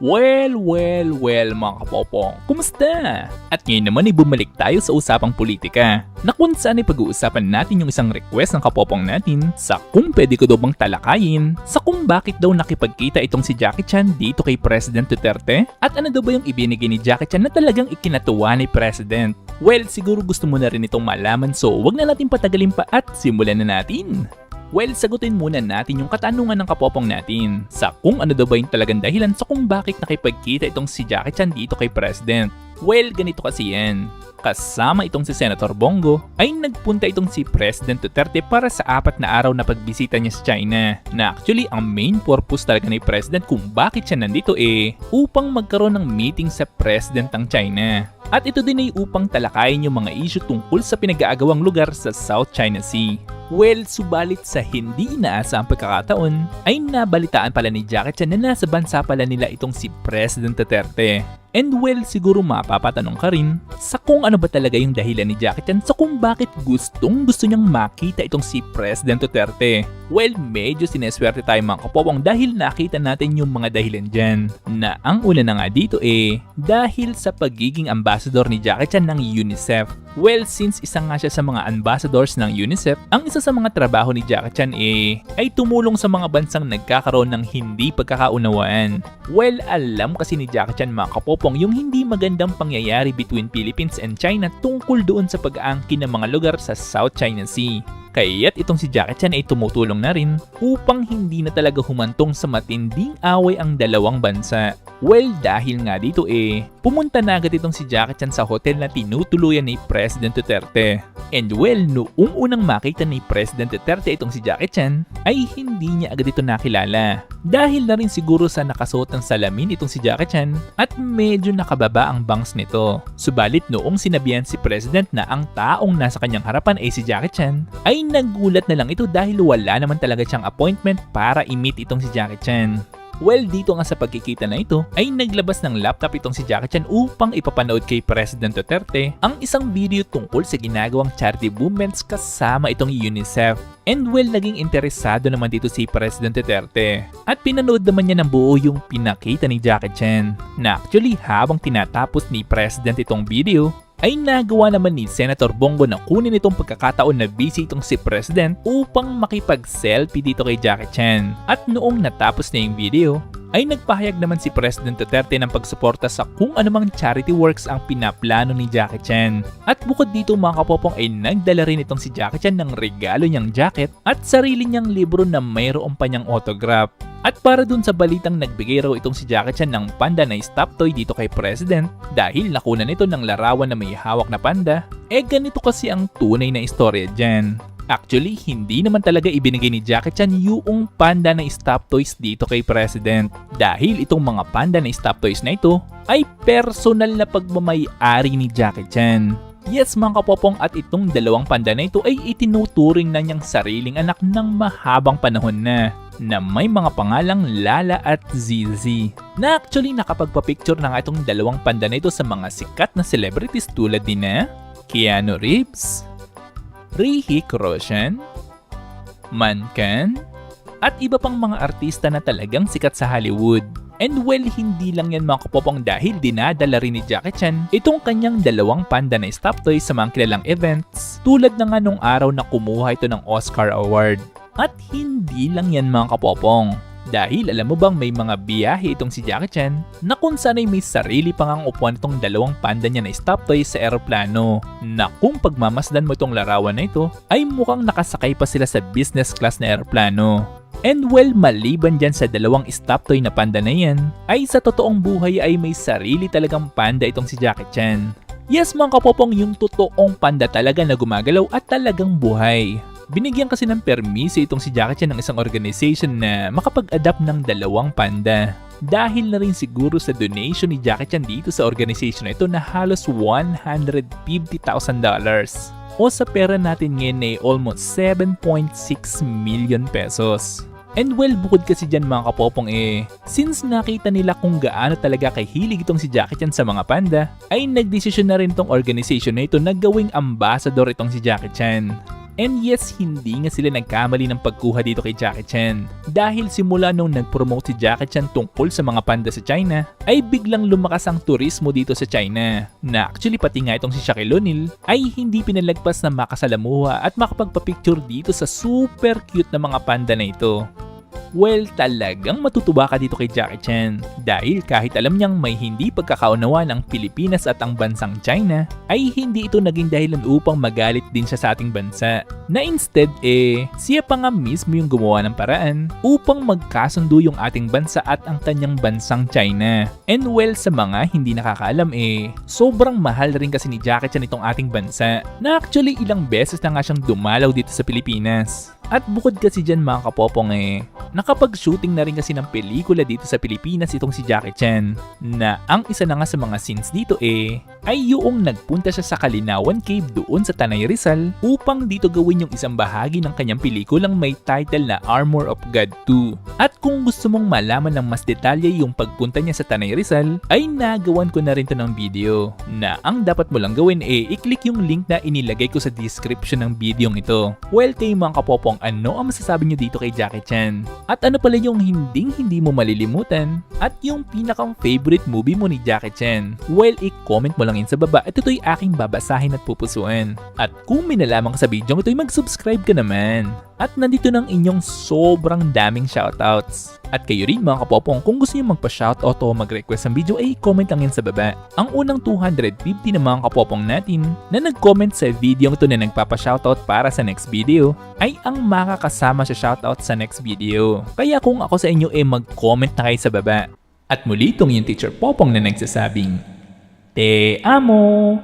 Well mga kapopong, kumusta? At ngayon naman ay bumalik tayo sa usapang politika na kung saan ay pag-uusapan natin yung isang request ng kapopong natin sa kung pwede ko daw bang talakayin sa kung bakit daw nakipagkita itong si Jackie Chan dito kay President Duterte at ano daw ba yung ibinigay ni Jackie Chan na talagang ikinatuwa ni President. Well, siguro gusto mo na rin itong malaman so wag na natin patagalin pa at simulan na natin. Well, sagutin muna natin yung katanungan ng kapopong natin sa kung ano daw ba yung talagang dahilan sa kung bakit nakipagkita itong si Jackie Chan dito kay President. Well, ganito kasi yan. Kasama itong si Senator Bongo ay nagpunta itong si President Duterte para sa 4 na araw na pagbisita niya sa China. Na actually, ang main purpose talaga ni President kung bakit siya nandito upang magkaroon ng meeting sa President ng China. At ito din ay upang talakayin yung mga issue tungkol sa pinag-aagawang lugar sa South China Sea. Well, subalit sa hindi inaasahang pagkakataon, ay nabalitaan pala ni Jackie Chan na nasa bansa pala nila itong si President Duterte. And well, siguro mapapatanong ka rin sa kung ano ba talaga yung dahilan ni Jackie Chan sa kung bakit gusto niyang makita itong si President Duterte. Well, medyo sineswerte tayo mga kapopong dahil nakita natin yung mga dahilan dyan. Na ang una na nga dito dahil sa pagiging ambassador ni Jackie Chan ng UNICEF. Well, since isa nga siya sa mga ambassadors ng UNICEF, ang isa sa mga trabaho ni Jackie Chan ay tumulong sa mga bansang nagkakaroon ng hindi pagkakaunawaan. Well, alam kasi ni Jackie Chan mga kapopong yung hindi magandang pangyayari between Philippines and China tungkol doon sa pag-aangkin ng mga lugar sa South China Sea. Kaya't itong si Jackie Chan ay tumutulong na rin upang hindi na talaga humantong sa matinding away ang dalawang bansa. Well, dahil nga dito pumunta na agad itong si Jackie Chan sa hotel na tinutuluyan ni President Duterte. And well, noong unang makita ni President Duterte itong si Jackie Chan, ay hindi niya agad ito nakilala. Dahil na rin siguro sa nakasuot ng salamin itong si Jackie Chan at medyo nakababa ang bangs nito. Subalit noong sinabihan si President na ang taong nasa kanyang harapan ay si Jackie Chan, ay nagulat na lang ito dahil wala naman talaga siyang appointment para i-meet itong si Jackie Chan. Well, dito nga sa pagkikita na ito ay naglabas ng laptop itong si Jackie Chan upang ipapanood kay President Duterte ang isang video tungkol sa ginagawang charity movements kasama itong UNICEF. And well, naging interesado naman dito si President Duterte at pinanood naman niya ng buo yung pinakita ni Jackie Chan. Na actually habang tinatapos ni President itong video, ay nagawa naman ni Senator Bongo na kunin itong pagkakataon na busy itong si President upang makipag-selfie dito kay Jackie Chan. At noong natapos na yung video, ay nagpahayag naman si President Duterte ng pagsuporta sa kung anumang charity works ang pinaplano ni Jackie Chan. At bukod dito mga kapopong ay nagdala rin itong si Jackie Chan ng regalo niyang jacket at sarili niyang libro na mayroon pa niyang autograph. At para dun sa balitang nagbigay raw itong si Jackie Chan ng panda na stop toy dito kay President dahil nakunan ito ng larawan na may hawak na panda, ganito kasi ang tunay na istorya dyan. Actually, hindi naman talaga ibinigay ni Jackie Chan yung panda na stop toys dito kay President dahil itong mga panda na stop toys na ito ay personal na pagmamay-ari ni Jackie Chan. Yes mga kapopong, at itong dalawang panda na ito ay itinuturing na niyang sariling anak ng mahabang panahon na may mga pangalang Lala at Zizi. Na actually nakapagpa-picture na nga itong dalawang panda na ito sa mga sikat na celebrities tulad ni na Keanu Reeves, Hrithik Roshan, Mankan, at iba pang mga artista na talagang sikat sa Hollywood. And well, hindi lang yan mga kapopong dahil dinadala rin ni Jackie Chan itong kanyang dalawang panda na stop toy sa mga kilalang events tulad na nga nung araw na kumuha ito ng Oscar Award. At hindi lang yan mga kapopong dahil alam mo bang may mga biyahe itong si Jackie Chan na kung saan ay may sarili pang ang upuan itong dalawang panda niya na stop toy sa eroplano na kung pagmamasdan mo itong larawan na ito ay mukhang nakasakay pa sila sa business class na eroplano. And well, maliban dyan sa dalawang stop toy na panda na yan, ay sa totoong buhay ay may sarili talagang panda itong si Jackie Chan. Yes mga kapopong, yung totoong panda talaga na gumagalaw at talagang buhay. Binigyan kasi ng permiso itong si Jackie Chan ng isang organization na makapag-adapt ng dalawang panda. Dahil na rin siguro sa donation ni Jackie Chan dito sa organization na ito na halos $150,000. O sa pera natin ngayon ay almost 7.6 million pesos. And well, bukod kasi dyan mga kapopong since nakita nila kung gaano talaga kahilig itong si Jackie Chan sa mga panda, ay nagdesisyon na rin itong organization na ito na gawing ambassador itong si Jackie Chan. And yes, hindi nga sila nagkamali ng pagkuha dito kay Jackie Chan. Dahil simula nung nag-promote si Jackie Chan tungkol sa mga panda sa China, ay biglang lumakas ang turismo dito sa China. Na actually pati nga itong si Shaquille O'Neal ay hindi pinalagpas na makasalamuha at makapagpapicture dito sa super cute na mga panda na ito. Well, talagang matutuwa ka dito kay Jackie Chan dahil kahit alam niyang may hindi pagkakaunawaan ang Pilipinas at ang bansang China, ay hindi ito naging dahilan upang magalit din siya sa ating bansa. Na instead siya pa nga mismo yung gumawa ng paraan upang magkasundo yung ating bansa at ang kanyang bansang China. And well, sa mga hindi nakakaalam sobrang mahal rin kasi ni Jackie Chan itong ating bansa na actually ilang beses na nga siyang dumalaw dito sa Pilipinas. At bukod kasi dyan mga kapopong nakapag-shooting na rin kasi ng pelikula dito sa Pilipinas itong si Jackie Chan na ang isa na nga sa mga scenes dito ay yung nagpunta siya sa Kalinawan Cave doon sa Tanay Rizal upang dito gawin yung isang bahagi ng kanyang pelikulang may title na Armor of God 2. At kung gusto mong malaman ng mas detalye yung pagpunta niya sa Tanay Rizal ay nagawan ko na rin to ng video na ang dapat mo lang gawin i-click yung link na inilagay ko sa description ng video ito. Well, kayo mga kapopong, ano ang masasabi nyo dito kay Jackie Chan? At ano pala yung hindi mo malilimutan? At yung pinakang favorite movie mo ni Jackie Chan? Well, i-comment mo lang yun sa baba at ito'y aking babasahin at pupusuan. At kung may nalaman ka sa video ito'y mag-subscribe ka naman. At nandito ng inyong sobrang daming shoutouts. At kayo rin mga kapopong, kung gusto nyo magpa-shoutout o mag-request ng video ay comment lang yan sa baba. Ang unang 250 na mga kapopong natin na nag-comment sa video ito na nagpapa-shoutout para sa next video ay ang makakasama sa shoutout sa next video. Kaya kung ako sa inyo mag-comment na kayo sa baba. At muli itong yung Teacher Popong na nagsasabing, Te amo!